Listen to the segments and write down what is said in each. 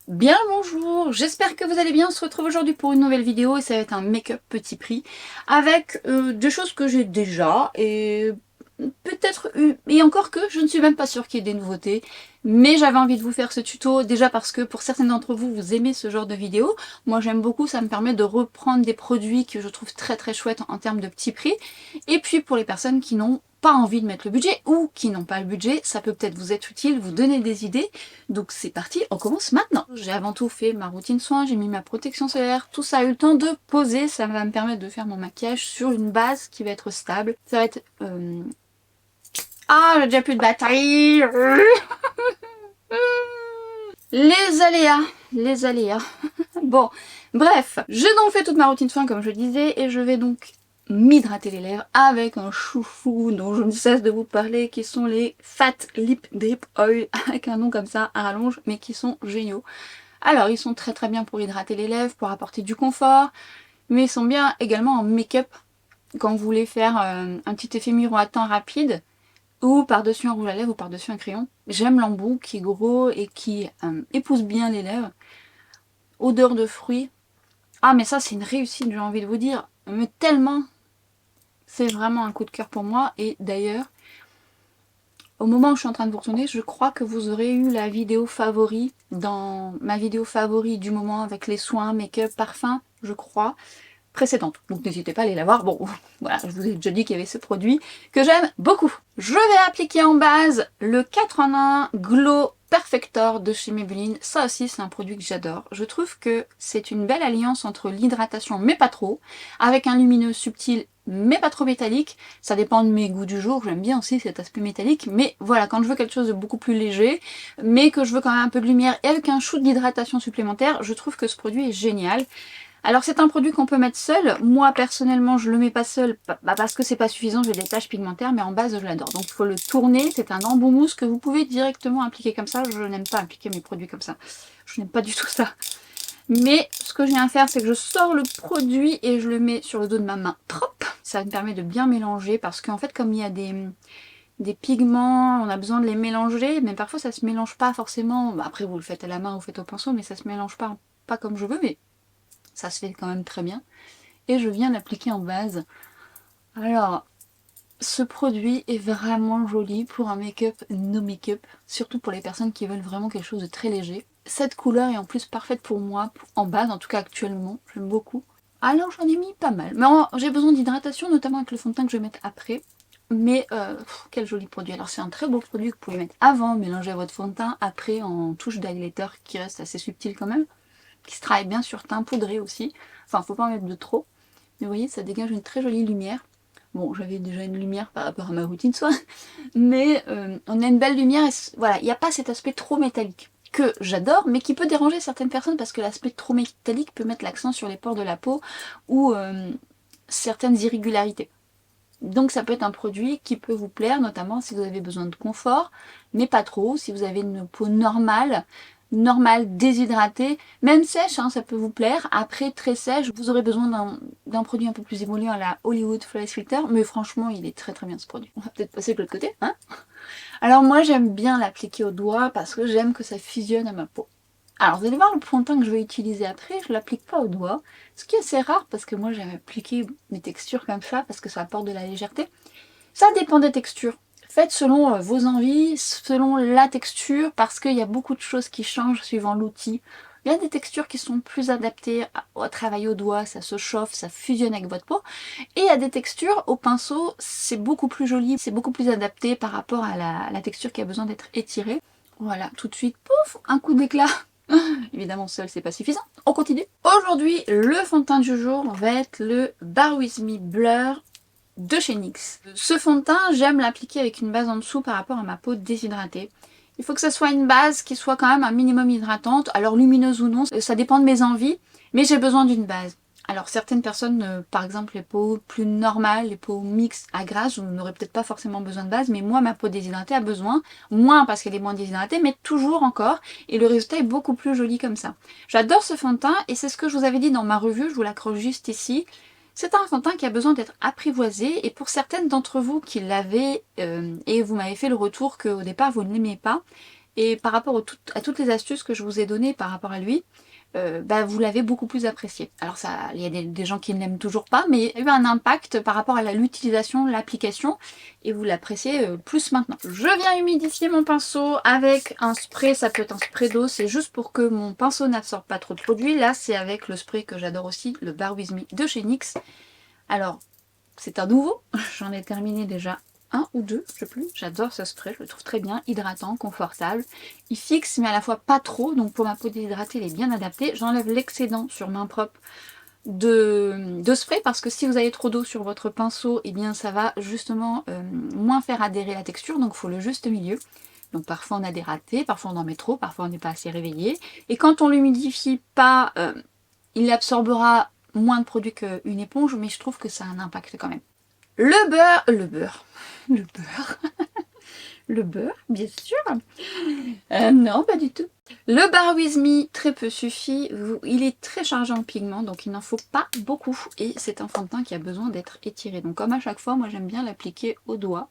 Bien le bonjour, j'espère que vous allez bien. On se retrouve aujourd'hui pour une nouvelle vidéo et ça va être un make-up petit prix avec des choses que j'ai déjà et peut-être et encore que je ne suis même pas sûre qu'il y ait des nouveautés, mais j'avais envie de vous faire ce tuto déjà parce que pour certains d'entre vous, vous aimez ce genre de vidéo. Moi j'aime beaucoup, ça me permet de reprendre des produits que je trouve très très chouettes en termes de petit prix, et puis pour les personnes qui n'ont pas envie de mettre le budget ou qui n'ont pas le budget, ça peut peut-être vous être utile, vous donner des idées. Donc c'est parti, on commence maintenant. J'ai avant tout fait ma routine soin, j'ai mis ma protection solaire, tout ça a eu le temps de poser, ça va me permettre de faire mon maquillage sur une base qui va être stable. Ça va être... Ah, j'ai déjà plus de batterie. Les aléas, les aléas. Bon, bref, j'ai donc fait toute ma routine soin comme je disais et je vais donc m'hydrater les lèvres avec un chouchou dont je ne cesse de vous parler, qui sont les Fat Lip Drip Oil, avec un nom comme ça à rallonge, mais qui sont géniaux. Alors, ils sont très très bien pour hydrater les lèvres, pour apporter du confort, mais ils sont bien également en make-up quand vous voulez faire un petit effet miroitant rapide, ou par-dessus un rouge à lèvres ou par-dessus un crayon. J'aime l'embout qui est gros et qui épouse bien les lèvres. Odeur de fruits. Ah mais ça c'est une réussite, j'ai envie de vous dire. Mais tellement, c'est vraiment un coup de cœur pour moi. Et d'ailleurs, au moment où je suis en train de vous retourner, je crois que vous aurez eu la vidéo favori, dans ma vidéo favori du moment avec les soins, make-up, parfum, je crois, précédente. Donc n'hésitez pas à aller la voir. Bon, voilà, je vous ai déjà dit qu'il y avait ce produit que j'aime beaucoup. Je vais appliquer en base le 4 en 1 Glow Perfector de chez Maybelline. Ça aussi, c'est un produit que j'adore. Je trouve que c'est une belle alliance entre l'hydratation, mais pas trop, avec un lumineux subtil, mais pas trop métallique. Ça dépend de mes goûts du jour. J'aime bien aussi cet aspect métallique. Mais voilà, quand je veux quelque chose de beaucoup plus léger, mais que je veux quand même un peu de lumière et avec un shoot d'hydratation supplémentaire, je trouve que ce produit est génial. Alors c'est un produit qu'on peut mettre seul. Moi personnellement je le mets pas seul parce que c'est pas suffisant, j'ai des taches pigmentaires, mais en base je l'adore. Donc il faut le tourner, c'est un embout mousse que vous pouvez directement appliquer comme ça. Je n'aime pas appliquer mes produits comme ça. Je n'aime pas du tout ça. Mais ce que je viens faire, c'est que je sors le produit et je le mets sur le dos de ma main. Hop, ça me permet de bien mélanger parce qu'en fait comme il y a des pigments, on a besoin de les mélanger, mais parfois ça se mélange pas forcément. Après vous le faites à la main, vous le faites au pinceau, mais ça se mélange pas comme je veux, mais ça se fait quand même très bien. Et je viens l'appliquer en base. Alors, ce produit est vraiment joli pour un make-up no make-up, surtout pour les personnes qui veulent vraiment quelque chose de très léger. Cette couleur est en plus parfaite pour moi, en base, en tout cas actuellement, j'aime beaucoup. Alors j'en ai mis pas mal, mais j'ai besoin d'hydratation, notamment avec le fond de teint que je vais mettre après. Mais quel joli produit. Alors c'est un très beau produit que vous pouvez mettre avant, mélanger à votre fond de teint, après en touche d'highlighter qui reste assez subtil quand même, qui se travaille bien sur teint poudré aussi. Enfin, faut pas en mettre de trop. Mais vous voyez, ça dégage une très jolie lumière. Bon, j'avais déjà une lumière par rapport à ma routine soin, mais on a une belle lumière et voilà, il n'y a pas cet aspect trop métallique que j'adore, mais qui peut déranger certaines personnes parce que l'aspect trop métallique peut mettre l'accent sur les pores de la peau ou certaines irrégularités. Donc ça peut être un produit qui peut vous plaire, notamment si vous avez besoin de confort, mais pas trop. Si vous avez une peau normale, déshydratée, même sèche, hein, ça peut vous plaire. Après, très sèche, vous aurez besoin d'un produit un peu plus évolué à la Hollywood Flawless Filter, mais franchement, il est très très bien ce produit. On va peut-être passer de l'autre côté, hein. Alors moi, j'aime bien l'appliquer au doigt parce que j'aime que ça fusionne à ma peau. Alors vous allez voir le fond de teint que je vais utiliser après, je ne l'applique pas au doigt, ce qui est assez rare parce que moi j'aime appliquer mes textures comme ça parce que ça apporte de la légèreté. Ça dépend des textures. Faites selon vos envies, selon la texture, parce qu'il y a beaucoup de choses qui changent suivant l'outil. Il y a des textures qui sont plus adaptées au travail au doigt, ça se chauffe, ça fusionne avec votre peau. Et il y a des textures au pinceau, c'est beaucoup plus joli, c'est beaucoup plus adapté par rapport à la texture qui a besoin d'être étirée. Voilà, tout de suite, pouf, un coup d'éclat. Évidemment, seul, c'est pas suffisant. On continue. Aujourd'hui, le fond de teint du jour va être le Bar With Me Blur de chez NYX. Ce fond de teint, j'aime l'appliquer avec une base en dessous par rapport à ma peau déshydratée. Il faut que ça soit une base qui soit quand même un minimum hydratante, alors lumineuse ou non, ça dépend de mes envies, mais j'ai besoin d'une base. Alors certaines personnes, par exemple les peaux plus normales, les peaux mixtes à grasse, vous n'aurez peut-être pas forcément besoin de base, mais moi ma peau déshydratée a besoin, moins parce qu'elle est moins déshydratée, mais toujours encore, et le résultat est beaucoup plus joli comme ça. J'adore ce fond de teint, et c'est ce que je vous avais dit dans ma revue, je vous l'accroche juste ici. C'est un fond de teint qui a besoin d'être apprivoisé, et pour certaines d'entre vous qui l'avaient, et vous m'avez fait le retour qu'au départ vous ne l'aimez pas, Et par rapport à toutes les astuces que je vous ai données par rapport à lui, vous l'avez beaucoup plus apprécié. Alors ça, il y a des gens qui ne l'aiment toujours pas, mais il y a eu un impact par rapport à l'utilisation de l'application et vous l'appréciez plus maintenant. Je viens humidifier mon pinceau avec un spray, ça peut être un spray d'eau, c'est juste pour que mon pinceau n'absorbe pas trop de produit. Là c'est avec le spray que j'adore aussi, le Bar With Me de chez NYX. Alors c'est un nouveau, j'en ai terminé déjà un ou deux, je sais plus. J'adore ce spray, je le trouve très bien, hydratant, confortable. Il fixe mais à la fois pas trop, donc pour ma peau déshydratée il est bien adapté. J'enlève l'excédent sur main propre de spray parce que si vous avez trop d'eau sur votre pinceau, et bien ça va justement moins faire adhérer la texture, donc il faut le juste milieu. Donc parfois on a des ratés, parfois on en met trop, parfois on n'est pas assez réveillé. Et quand on l'humidifie pas, il absorbera moins de produit qu'une éponge, mais je trouve que ça a un impact quand même. Le beurre, le beurre, bien sûr. Non, pas du tout. Le Bar With Me, très peu suffit. Il est très chargé en pigments, donc il n'en faut pas beaucoup. Et c'est un fond de teint qui a besoin d'être étiré. Donc comme à chaque fois, moi j'aime bien l'appliquer au doigt.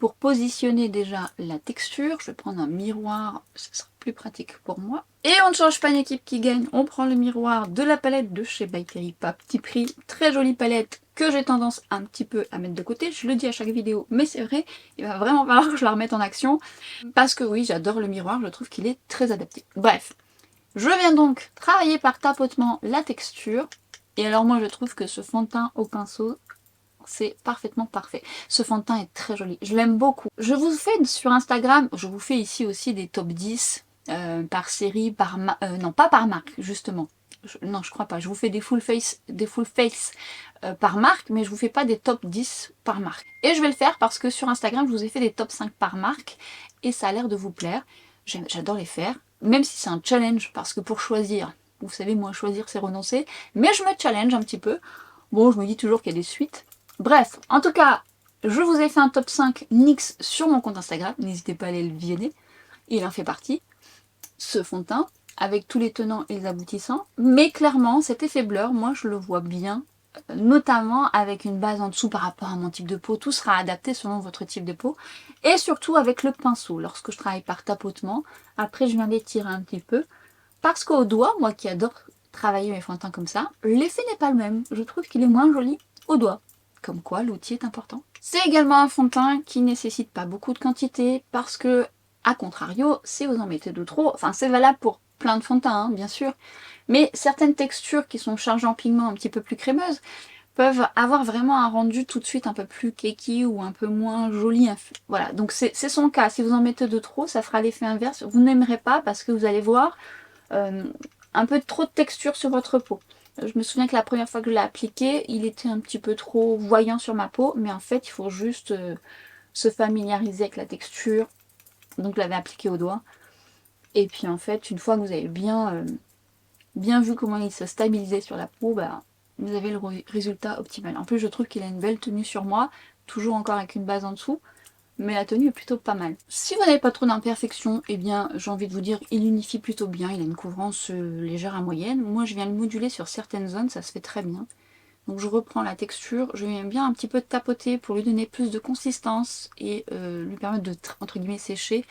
Pour positionner déjà la texture, je vais prendre un miroir, ce sera plus pratique pour moi. Et on ne change pas une équipe qui gagne, on prend le miroir de la palette de chez By Terry, pas petit prix, très jolie palette que j'ai tendance un petit peu à mettre de côté, je le dis à chaque vidéo, mais c'est vrai, il va vraiment falloir que je la remette en action, parce que oui, j'adore le miroir, je trouve qu'il est très adapté. Bref, je viens donc travailler par tapotement la texture, et alors moi je trouve que ce fond de teint au pinceau, c'est parfaitement parfait. Ce fond de teint est très joli, je l'aime beaucoup. Je vous fais sur Instagram, je vous fais ici aussi des top 10 par série, non pas par marque justement. Non, je crois pas. Je vous fais des full face par marque, mais je vous fais pas des top 10 par marque. Et je vais le faire parce que sur Instagram, je vous ai fait des top 5 par marque et ça a l'air de vous plaire. J'adore les faire, même si c'est un challenge, parce que pour choisir, vous savez, moi choisir c'est renoncer, mais je me challenge un petit peu. Bon, je me dis toujours qu'il y a des suites. Bref, en tout cas, je vous ai fait un top 5 NYX sur mon compte Instagram, n'hésitez pas à aller le visionner, il en fait partie, ce fond de teint, avec tous les tenants et les aboutissants, mais clairement cet effet blur, moi je le vois bien, notamment avec une base en dessous par rapport à mon type de peau, tout sera adapté selon votre type de peau, et surtout avec le pinceau, lorsque je travaille par tapotement, après je viens l'étirer un petit peu, parce qu'au doigt, moi qui adore travailler mes fonds de teint comme ça, l'effet n'est pas le même, je trouve qu'il est moins joli au doigt. Comme quoi, l'outil est important. C'est également un fond de teint qui nécessite pas beaucoup de quantité parce que, à contrario, si vous en mettez de trop, enfin c'est valable pour plein de fonds de teint, hein, bien sûr, mais certaines textures qui sont chargées en pigments un petit peu plus crémeuses peuvent avoir vraiment un rendu tout de suite un peu plus cakey ou un peu moins joli. Voilà, donc c'est son cas. Si vous en mettez de trop, ça fera l'effet inverse. Vous n'aimerez pas parce que vous allez voir un peu trop de texture sur votre peau. Je me souviens que la première fois que je l'ai appliqué, il était un petit peu trop voyant sur ma peau, mais en fait il faut juste se familiariser avec la texture. Donc je l'avais appliqué au doigt. Et puis en fait, une fois que vous avez bien vu comment il se stabilisait sur la peau, vous avez le résultat optimal. En plus je trouve qu'il a une belle tenue sur moi, toujours encore avec une base en dessous. Mais la tenue est plutôt pas mal. Si vous n'avez pas trop d'imperfections, eh bien j'ai envie de vous dire, il unifie plutôt bien, il a une couvrance légère à moyenne. Moi je viens le moduler sur certaines zones, ça se fait très bien. Donc je reprends la texture, je viens bien un petit peu tapoter pour lui donner plus de consistance et lui permettre de, entre guillemets, sécher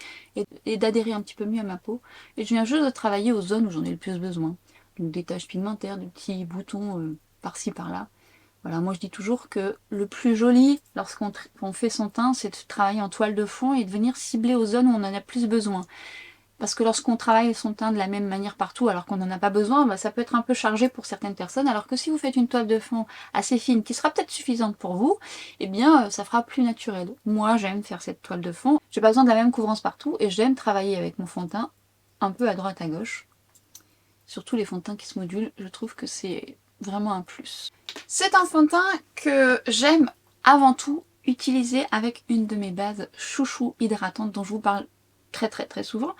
et d'adhérer un petit peu mieux à ma peau. Et je viens juste de travailler aux zones où j'en ai le plus besoin. Donc des taches pigmentaires, des petits boutons par-ci par-là. Voilà, moi je dis toujours que le plus joli lorsqu'on fait son teint, c'est de travailler en toile de fond et de venir cibler aux zones où on en a plus besoin. Parce que lorsqu'on travaille son teint de la même manière partout alors qu'on n'en a pas besoin, ça peut être un peu chargé pour certaines personnes. Alors que si vous faites une toile de fond assez fine, qui sera peut-être suffisante pour vous, eh bien ça fera plus naturel. Moi j'aime faire cette toile de fond, j'ai pas besoin de la même couvrance partout et j'aime travailler avec mon fond de teint un peu à droite à gauche. Surtout les fonds de teint qui se modulent, je trouve que c'est vraiment un plus. C'est un fond de teint que j'aime avant tout utiliser avec une de mes bases chouchou hydratantes dont je vous parle très souvent.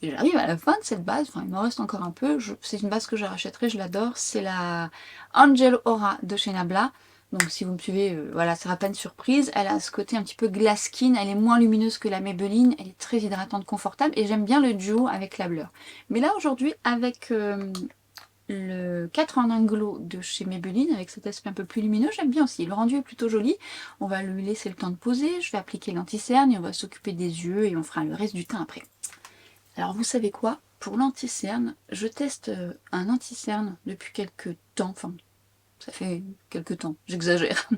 J'arrive à la fin de cette base, enfin il me reste encore un peu, c'est une base que je rachèterai, je l'adore, c'est la Angel Aura de chez Nabla. Donc si vous me suivez, voilà, ça sera pas une surprise. Elle a ce côté un petit peu glass skin, elle est moins lumineuse que la Maybelline, elle est très hydratante, confortable, et j'aime bien le duo avec la Blur. Mais là aujourd'hui, avec le 4 en 1 glow de chez Maybelline avec cet aspect un peu plus lumineux, j'aime bien aussi. Le rendu est plutôt joli. On va lui laisser le temps de poser, je vais appliquer l'anti-cerne et on va s'occuper des yeux et on fera le reste du teint après. Alors vous savez quoi? Pour l'anti-cerne, je teste un anti-cerne depuis quelques temps, enfin ça fait quelques temps, j'exagère.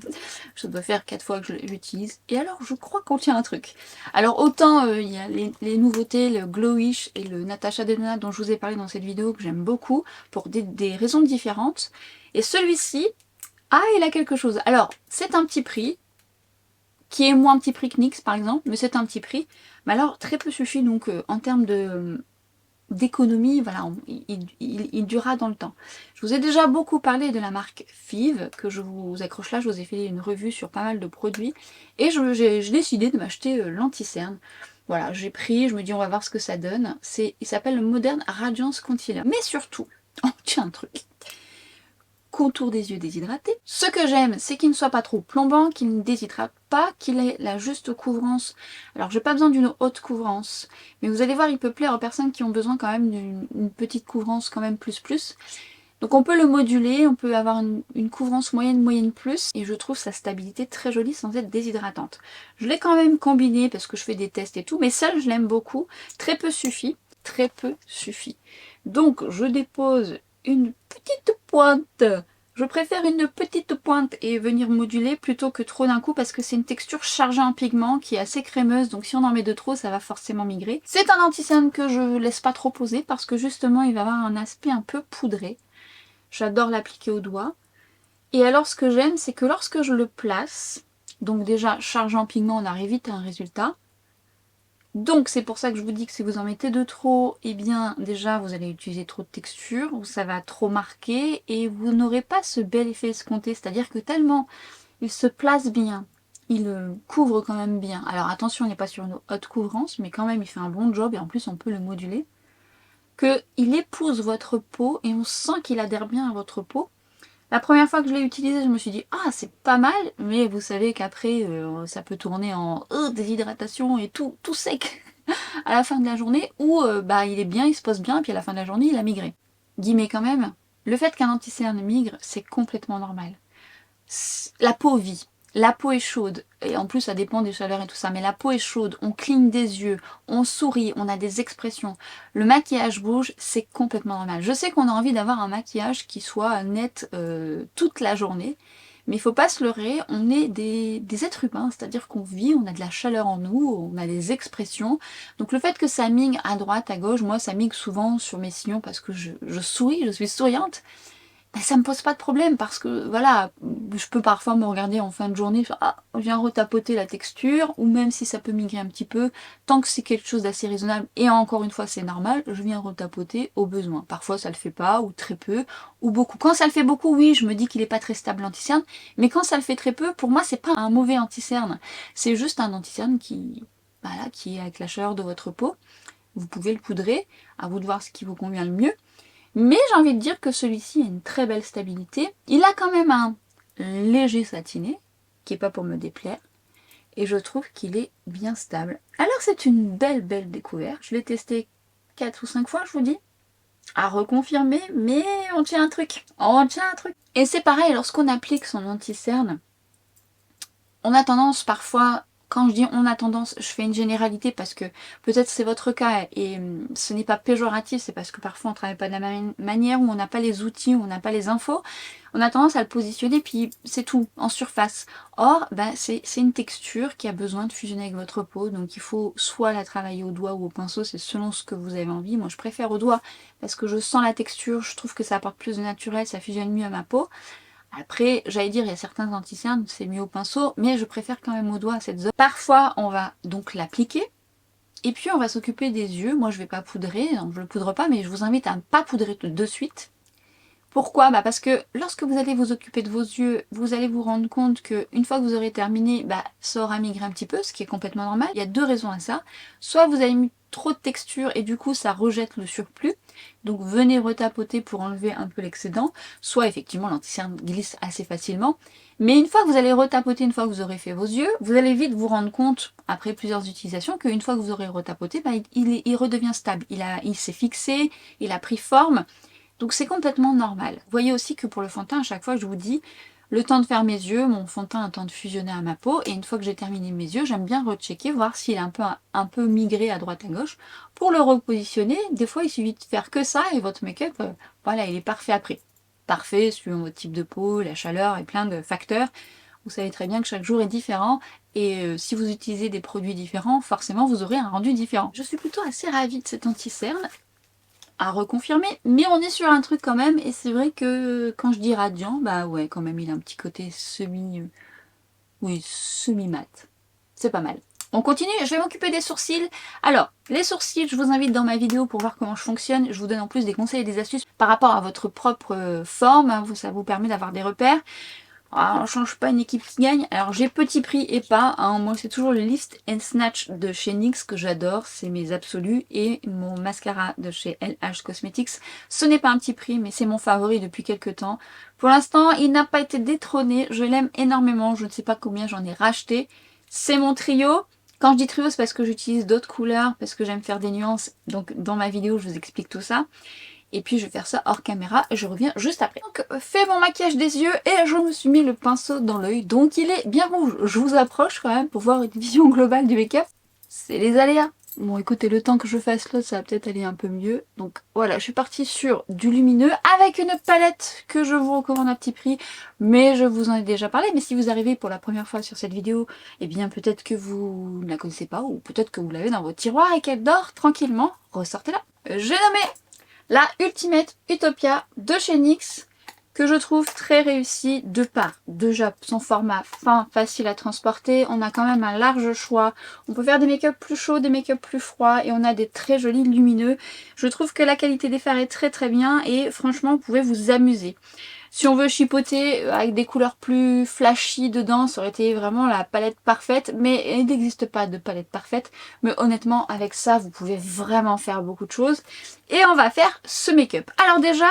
Ça doit faire 4 fois que je l'utilise. Et alors, je crois qu'on tient un truc. Alors, autant il y a les nouveautés, le Glowish et le Natasha Denona dont je vous ai parlé dans cette vidéo, que j'aime beaucoup, pour des raisons différentes. Et celui-ci, il a quelque chose. Alors, c'est un petit prix, qui est moins petit prix que NYX par exemple, mais c'est un petit prix. Mais alors, très peu suffit, donc en termes d'économie, voilà, il durera dans le temps. Je vous ai déjà beaucoup parlé de la marque Five, que je vous accroche là, je vous ai fait une revue sur pas mal de produits, et j'ai décidé de m'acheter l'anti-cerne. Voilà, j'ai pris, je me dis on va voir ce que ça donne. Il s'appelle le Modern Radiance Concealer. Mais surtout, oh tiens un truc, contour des yeux déshydratés. Ce que j'aime, c'est qu'il ne soit pas trop plombant, qu'il ne déshydrate pas, qu'il ait la juste couvrance. Alors j'ai pas besoin d'une haute couvrance, mais vous allez voir, il peut plaire aux personnes qui ont besoin quand même d'une petite couvrance quand même plus. Donc on peut le moduler, on peut avoir une couvrance moyenne plus, et je trouve sa stabilité très jolie sans être déshydratante. Je l'ai quand même combiné parce que je fais des tests et tout, mais seul je l'aime beaucoup. Très peu suffit, très peu suffit. Donc je dépose une petite pointe. Je préfère une petite pointe et venir moduler plutôt que trop d'un coup parce que c'est une texture chargée en pigments qui est assez crémeuse, donc si on en met de trop ça va forcément migrer. C'est un anti-cerne que je laisse pas trop poser parce que justement il va avoir un aspect un peu poudré. J'adore l'appliquer au doigt. Et alors ce que j'aime c'est que lorsque je le place, donc déjà chargé en pigments on arrive vite à un résultat. Donc c'est pour ça que je vous dis que si vous en mettez de trop, eh bien déjà vous allez utiliser trop de texture, ou ça va trop marquer, et vous n'aurez pas ce bel effet escompté, c'est-à-dire que tellement il se place bien, il couvre quand même bien. Alors attention, on n'est pas sur une haute couvrance, mais quand même il fait un bon job, et en plus on peut le moduler, qu'il épouse votre peau, et on sent qu'il adhère bien à votre peau. La première fois que je l'ai utilisé, je me suis dit ah c'est pas mal, mais vous savez qu'après ça peut tourner en déshydratation et tout sec à la fin de la journée, ou il est bien, il se pose bien, puis à la fin de la journée il a migré. Guillemets quand même, le fait qu'un anti-cerne migre, c'est complètement normal. La peau vit. La peau est chaude, et en plus ça dépend des chaleurs et tout ça, mais la peau est chaude, on cligne des yeux, on sourit, on a des expressions, le maquillage bouge, c'est complètement normal. Je sais qu'on a envie d'avoir un maquillage qui soit net toute la journée, mais il faut pas se leurrer, on est des êtres humains, c'est-à-dire qu'on vit, on a de la chaleur en nous, on a des expressions, donc le fait que ça migre à droite, à gauche, moi ça migre souvent sur mes sillons parce que je souris, je suis souriante, ça me pose pas de problème parce que voilà, je peux parfois me regarder en fin de journée, faire, je viens retapoter la texture, ou même si ça peut migrer un petit peu, tant que c'est quelque chose d'assez raisonnable, et encore une fois c'est normal, je viens retapoter au besoin. Parfois ça le fait pas, ou très peu, ou beaucoup. Quand ça le fait beaucoup, oui, je me dis qu'il est pas très stable l'anti-cerne, mais quand ça le fait très peu, pour moi c'est pas un mauvais anti-cerne, c'est juste un anti-cerne qui est avec la chaleur de votre peau. Vous pouvez le poudrer, à vous de voir ce qui vous convient le mieux. Mais j'ai envie de dire que celui-ci a une très belle stabilité. Il a quand même un léger satiné, qui n'est pas pour me déplaire. Et je trouve qu'il est bien stable. Alors c'est une belle découverte. Je l'ai testé 4 ou 5 fois, je vous dis. À reconfirmer, mais on tient un truc. On tient un truc. Et c'est pareil, lorsqu'on applique son anti-cerne, on a tendance parfois, quand je dis on a tendance, je fais une généralité parce que peut-être c'est votre cas et ce n'est pas péjoratif, c'est parce que parfois on ne travaille pas de la même manière, ou on n'a pas les outils, ou on n'a pas les infos, on a tendance à le positionner puis c'est tout, en surface. Or, c'est une texture qui a besoin de fusionner avec votre peau, donc il faut soit la travailler au doigt ou au pinceau, c'est selon ce que vous avez envie. Moi je préfère au doigt parce que je sens la texture, je trouve que ça apporte plus de naturel, ça fusionne mieux à ma peau. Après, j'allais dire, il y a certains anti-cernes, c'est mieux au pinceau, mais je préfère quand même au doigt cette zone. Parfois, on va donc l'appliquer, et puis on va s'occuper des yeux. Moi, je vais pas poudrer, donc je le poudre pas, mais je vous invite à ne pas poudrer de suite. Pourquoi? Parce que lorsque vous allez vous occuper de vos yeux, vous allez vous rendre compte que une fois que vous aurez terminé, ça aura migré un petit peu, ce qui est complètement normal. Il y a deux raisons à ça. Soit vous avez mis trop de texture et du coup ça rejette le surplus, donc venez retapoter pour enlever un peu l'excédent, soit effectivement l'anti-cerne glisse assez facilement. Mais une fois que vous allez retapoter, une fois que vous aurez fait vos yeux, vous allez vite vous rendre compte, après plusieurs utilisations, qu'une fois que vous aurez retapoté, il redevient stable. Il s'est fixé, il a pris forme. Donc c'est complètement normal. Vous voyez aussi que pour le fond de teint, à chaque fois je vous dis, le temps de faire mes yeux, mon fond de teint a le temps de fusionner à ma peau, et une fois que j'ai terminé mes yeux, j'aime bien rechecker, voir s'il est un peu migré à droite à gauche, pour le repositionner. Des fois il suffit de faire que ça, et votre make-up, voilà, il est parfait après. Parfait, suivant votre type de peau, la chaleur et plein de facteurs. Vous savez très bien que chaque jour est différent, et si vous utilisez des produits différents, forcément vous aurez un rendu différent. Je suis plutôt assez ravie de cet anti-cerne, à reconfirmer, mais on est sur un truc quand même, et c'est vrai que quand je dis radiant, bah ouais, quand même il a un petit côté oui, semi-mat. C'est pas mal. On continue, je vais m'occuper des sourcils. Alors, les sourcils, je vous invite dans ma vidéo pour voir comment je fonctionne. Je vous donne en plus des conseils et des astuces par rapport à votre propre forme, hein, ça vous permet d'avoir des repères. Ah, on change pas une équipe qui gagne. Alors j'ai Petit Prix et pas, hein. Moi c'est toujours le Lift and Snatch de chez NYX que j'adore, c'est mes absolus, et mon mascara de chez LH Cosmetics. Ce n'est pas un Petit Prix, mais c'est mon favori depuis quelques temps. Pour l'instant il n'a pas été détrôné, je l'aime énormément, je ne sais pas combien j'en ai racheté. C'est mon trio. Quand je dis trio, c'est parce que j'utilise d'autres couleurs, parce que j'aime faire des nuances, donc dans ma vidéo je vous explique tout ça. Et puis je vais faire ça hors caméra et je reviens juste après. Donc fait mon maquillage des yeux et je me suis mis le pinceau dans l'œil. Donc il est bien rouge. Je vous approche quand même pour voir une vision globale du make-up. C'est les aléas. Bon écoutez, le temps que je fasse l'autre, ça va peut-être aller un peu mieux. Donc voilà, je suis partie sur du lumineux avec une palette que je vous recommande à petit prix. Mais je vous en ai déjà parlé. Mais si vous arrivez pour la première fois sur cette vidéo, eh bien peut-être que vous ne la connaissez pas ou peut-être que vous l'avez dans votre tiroir et qu'elle dort tranquillement. Ressortez-la. J'ai nommé la Ultimate Utopia de chez NYX, que je trouve très réussie de par déjà son format fin, facile à transporter. On a quand même un large choix. On peut faire des make-up plus chauds, des make-up plus froids, et on a des très jolis lumineux. Je trouve que la qualité des fards est très très bien et franchement vous pouvez vous amuser. Si on veut chipoter avec des couleurs plus flashy dedans, ça aurait été vraiment la palette parfaite, mais il n'existe pas de palette parfaite. Mais honnêtement, avec ça, vous pouvez vraiment faire beaucoup de choses. Et on va faire ce make-up. Alors déjà,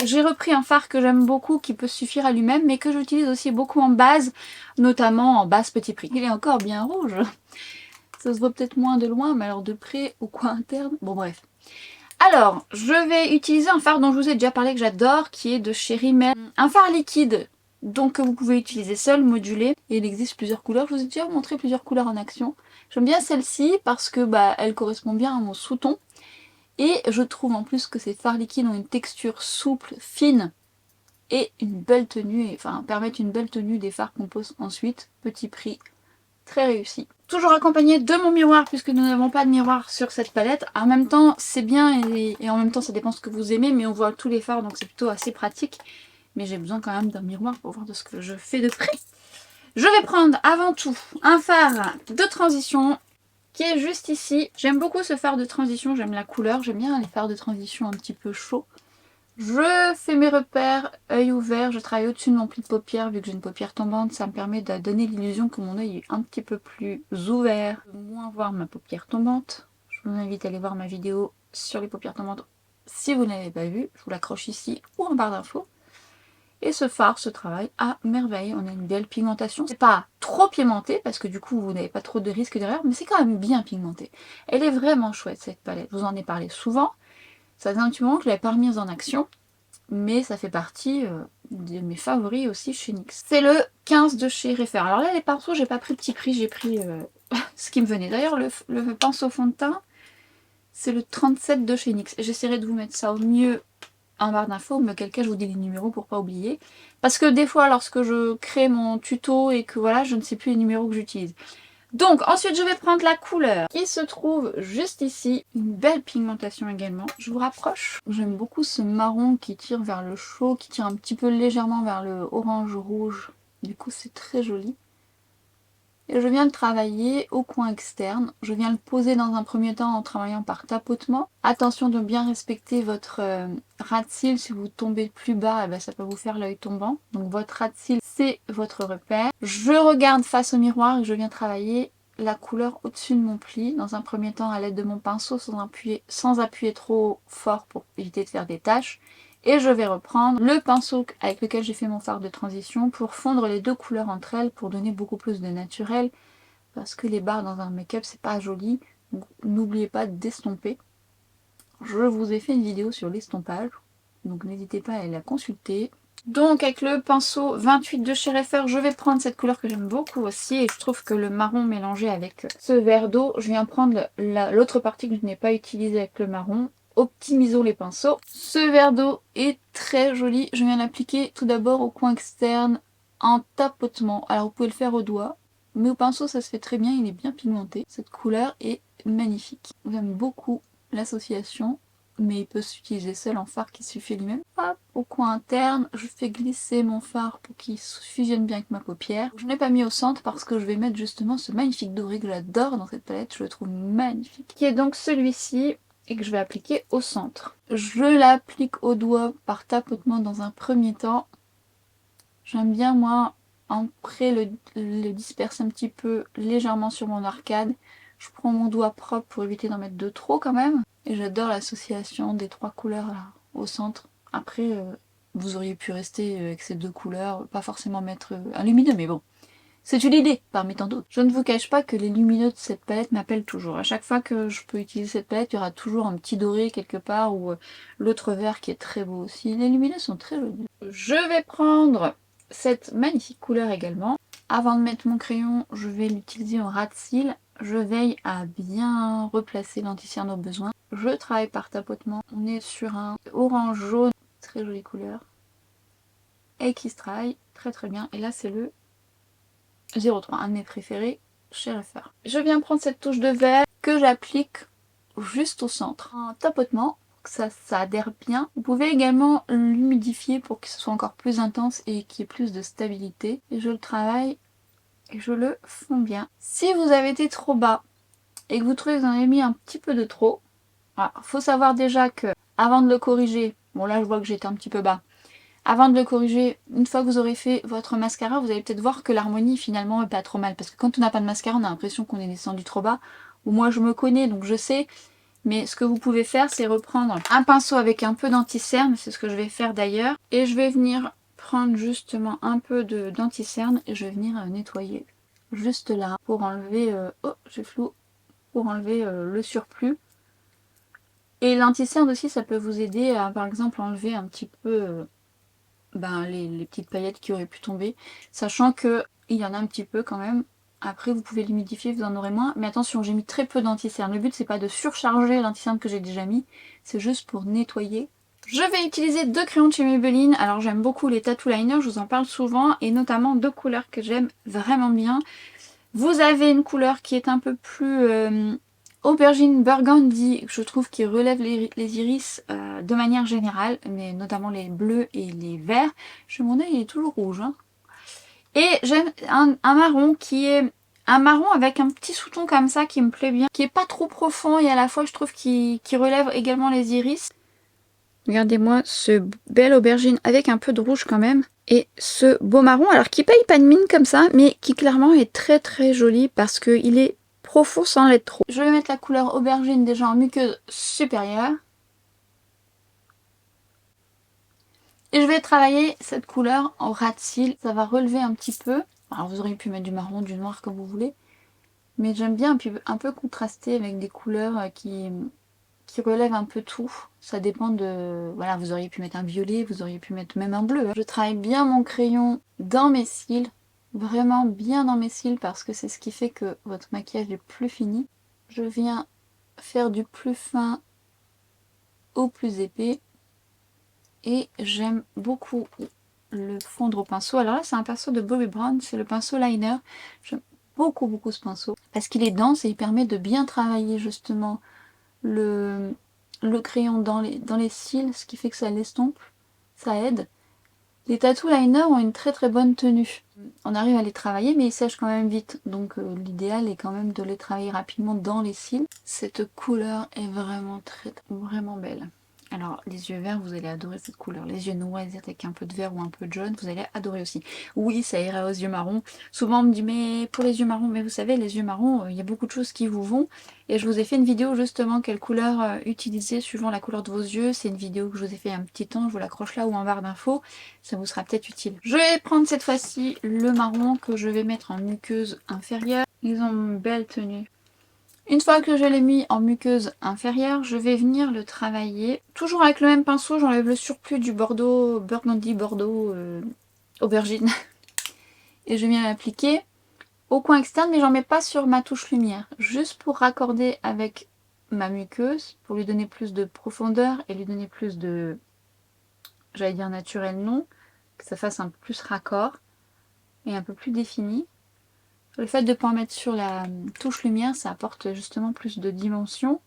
j'ai repris un fard que j'aime beaucoup, qui peut suffire à lui-même, mais que j'utilise aussi beaucoup en base, notamment en base Petit Prix. Il est encore bien rouge. Ça se voit peut-être moins de loin, mais alors de près, au coin interne, bon bref. Alors, je vais utiliser un fard dont je vous ai déjà parlé que j'adore, qui est de chez Rimmel. Un fard liquide, donc que vous pouvez utiliser seul, modulé. Et il existe plusieurs couleurs, je vous ai déjà montré plusieurs couleurs en action. J'aime bien celle-ci parce que elle correspond bien à mon sous-ton. Et je trouve en plus que ces fards liquides ont une texture souple, fine, et une belle tenue, enfin permettent une belle tenue des fards qu'on pose ensuite. Petit Prix, très réussi. Toujours accompagné de mon miroir puisque nous n'avons pas de miroir sur cette palette. En même temps c'est bien et en même temps ça dépend ce que vous aimez, mais on voit tous les fards donc c'est plutôt assez pratique. Mais j'ai besoin quand même d'un miroir pour voir de ce que je fais de près. Je vais prendre avant tout un fard de transition qui est juste ici. J'aime beaucoup ce fard de transition, j'aime la couleur, j'aime bien les fards de transition un petit peu chauds. Je fais mes repères, œil ouvert, je travaille au-dessus de mon pli de paupière, vu que j'ai une paupière tombante, ça me permet de donner l'illusion que mon œil est un petit peu plus ouvert, de moins voir ma paupière tombante. Je vous invite à aller voir ma vidéo sur les paupières tombantes si vous ne l'avez pas vue, je vous l'accroche ici ou en barre d'infos. Et ce fard se travaille à merveille, on a une belle pigmentation. C'est pas trop pigmenté parce que du coup vous n'avez pas trop de risques d'erreur, mais c'est quand même bien pigmenté. Elle est vraiment chouette cette palette, je vous en ai parlé souvent. Ça faisait un petit moment que je ne l'avais pas remise en action, mais ça fait partie de mes favoris aussi chez NYX. C'est le 15 de chez Refer. Alors là, les pinceaux, j'ai pas pris Petit Prix, j'ai pris ce qui me venait. D'ailleurs, le pinceau fond de teint, c'est le 37 de chez NYX. J'essaierai de vous mettre ça au mieux en barre d'infos, mais auquel cas je vous dis les numéros pour pas oublier. Parce que des fois, lorsque je crée mon tuto et que voilà, je ne sais plus les numéros que j'utilise. Donc ensuite je vais prendre la couleur qui se trouve juste ici, une belle pigmentation également, je vous rapproche. J'aime beaucoup ce marron qui tire vers le chaud, qui tire un petit peu légèrement vers le orange rouge, du coup c'est très joli. Et je viens le travailler au coin externe, je viens le poser dans un premier temps en travaillant par tapotement. Attention de bien respecter votre ras de cils, si vous tombez plus bas, eh ben, ça peut vous faire l'œil tombant. Donc votre ras de cils c'est votre repère. Je regarde face au miroir et je viens travailler la couleur au-dessus de mon pli. Dans un premier temps à l'aide de mon pinceau sans appuyer trop fort pour éviter de faire des taches. Et je vais reprendre le pinceau avec lequel j'ai fait mon fard de transition pour fondre les deux couleurs entre elles, pour donner beaucoup plus de naturel. Parce que les barres dans un make-up, c'est pas joli. Donc n'oubliez pas d'estomper. Je vous ai fait une vidéo sur l'estompage. Donc n'hésitez pas à aller la consulter. Donc avec le pinceau 28 de chez Refer, je vais prendre cette couleur que j'aime beaucoup aussi. Et je trouve que le marron mélangé avec ce vert d'eau, je viens prendre l'autre partie que je n'ai pas utilisée avec le marron. Optimisons les pinceaux. Ce vert d'eau est très joli. Je viens l'appliquer tout d'abord au coin externe en tapotement. Alors vous pouvez le faire au doigt, mais au pinceau ça se fait très bien, il est bien pigmenté. Cette couleur est magnifique. J'aime beaucoup l'association, mais il peut s'utiliser seul en fard qui suffit lui-même. Hop, au coin interne, je fais glisser mon fard pour qu'il fusionne bien avec ma paupière. Je n'ai pas mis au centre parce que je vais mettre justement ce magnifique doré que j'adore dans cette palette, je le trouve magnifique. Qui est donc celui-ci et que je vais appliquer au centre. Je l'applique au doigt par tapotement dans un premier temps. J'aime bien moi après le disperser un petit peu légèrement sur mon arcade. Je prends mon doigt propre pour éviter d'en mettre de trop quand même. Et j'adore l'association des trois couleurs là, au centre. Après, vous auriez pu rester avec ces deux couleurs, pas forcément mettre un lumineux, mais bon. C'est une idée parmi tant d'autres. Je ne vous cache pas que les lumineux de cette palette m'appellent toujours. À chaque fois que je peux utiliser cette palette, il y aura toujours un petit doré quelque part ou l'autre vert qui est très beau aussi. Les lumineux sont très jolis. Je vais prendre cette magnifique couleur également. Avant de mettre mon crayon, je vais l'utiliser en ras de cils. Je veille à bien replacer l'anti-cerne au besoin. Je travaille par tapotement. On est sur un orange jaune, très jolie couleur. Et qui se travaille très très bien. Et là c'est le 03, un de mes préférés chez Refer. Je viens prendre cette touche de vert que j'applique juste au centre. Un tapotement pour que ça adhère bien. Vous pouvez également l'humidifier pour que ce soit encore plus intense et qu'il y ait plus de stabilité. Et je le travaille et je le fonds bien. Si vous avez été trop bas et que vous trouvez que vous en avez mis un petit peu de trop, il faut savoir déjà que avant de le corriger, bon là je vois que j'étais un petit peu bas, avant de le corriger, une fois que vous aurez fait votre mascara, vous allez peut-être voir que l'harmonie finalement est pas trop mal. Parce que quand on n'a pas de mascara, on a l'impression qu'on est descendu trop bas. Ou moi je me connais donc je sais. Mais ce que vous pouvez faire, c'est reprendre un pinceau avec un peu d'anti-cerne. C'est ce que je vais faire d'ailleurs. Et je vais venir prendre justement un peu d'anti-cerne et je vais venir nettoyer juste là pour enlever... oh, j'ai flou. Pour enlever le surplus. Et l'anti-cerne aussi, ça peut vous aider à par exemple enlever un petit peu... les petites paillettes qui auraient pu tomber, sachant que il y en a un petit peu quand même. Après vous pouvez l'humidifier, vous en aurez moins, mais attention, j'ai mis très peu d'anti-cerne. Le but c'est pas de surcharger l'anti-cerne que j'ai déjà mis, c'est juste pour nettoyer. Je vais utiliser deux crayons de chez Maybelline. Alors j'aime beaucoup les tattoo liners, je vous en parle souvent, et notamment deux couleurs que j'aime vraiment bien. Vous avez une couleur qui est un peu plus aubergine burgundy, je trouve, qui relève les iris de manière générale, mais notamment les bleus et les verts. Mon œil il est toujours rouge. Hein. Et j'aime un marron qui est un marron avec un petit sous-ton comme ça qui me plaît bien, qui est pas trop profond et à la fois je trouve qui relève également les iris. Regardez-moi ce bel aubergine avec un peu de rouge quand même. Et ce beau marron, alors qui paye pas de mine comme ça, mais qui clairement est très très joli parce qu'il est profond sans l'être trop. Je vais mettre la couleur aubergine déjà en muqueuse supérieure. Et je vais travailler cette couleur en ras de cils. Ça va relever un petit peu. Alors vous auriez pu mettre du marron, du noir comme vous voulez. Mais j'aime bien un peu contraster avec des couleurs qui relèvent un peu tout. Ça dépend de... Voilà, vous auriez pu mettre un violet, vous auriez pu mettre même un bleu. Hein. Je travaille bien mon crayon dans mes cils. Vraiment bien dans mes cils parce que c'est ce qui fait que votre maquillage est plus fini. Je viens faire du plus fin au plus épais. Et j'aime beaucoup le fondre au pinceau. Alors là, c'est un pinceau de Bobbi Brown, c'est le pinceau liner. J'aime beaucoup beaucoup ce pinceau parce qu'il est dense et il permet de bien travailler justement le crayon dans les cils, ce qui fait que ça l'estompe, ça aide. Les tattoo liners ont une très très bonne tenue. On arrive à les travailler mais ils sèchent quand même vite. Donc l'idéal est quand même de les travailler rapidement dans les cils. Cette couleur est vraiment vraiment belle. Alors les yeux verts, vous allez adorer cette couleur. Les yeux noisettes avec un peu de vert ou un peu de jaune, vous allez adorer aussi. Oui, ça irait aux yeux marrons. Souvent on me dit mais pour les yeux marrons, mais vous savez les yeux marrons, il y a beaucoup de choses qui vous vont. Et je vous ai fait une vidéo justement quelle couleur utiliser suivant la couleur de vos yeux. C'est une vidéo que je vous ai fait il y a un petit temps, je vous l'accroche là ou en barre d'infos. Ça vous sera peut-être utile. Je vais prendre cette fois-ci le marron que je vais mettre en muqueuse inférieure. Ils ont une belle tenue. Une fois que je l'ai mis en muqueuse inférieure, je vais venir le travailler. Toujours avec le même pinceau, j'enlève le surplus du Bordeaux, Burgundy, Bordeaux, aubergine. Et je viens l'appliquer au coin externe, mais j'en mets pas sur ma touche lumière. Juste pour raccorder avec ma muqueuse, pour lui donner plus de profondeur et lui donner plus de, j'allais dire naturel non, que ça fasse un peu plus raccord et un peu plus défini. Le fait de ne pas en mettre sur la touche lumière, ça apporte justement plus de dimension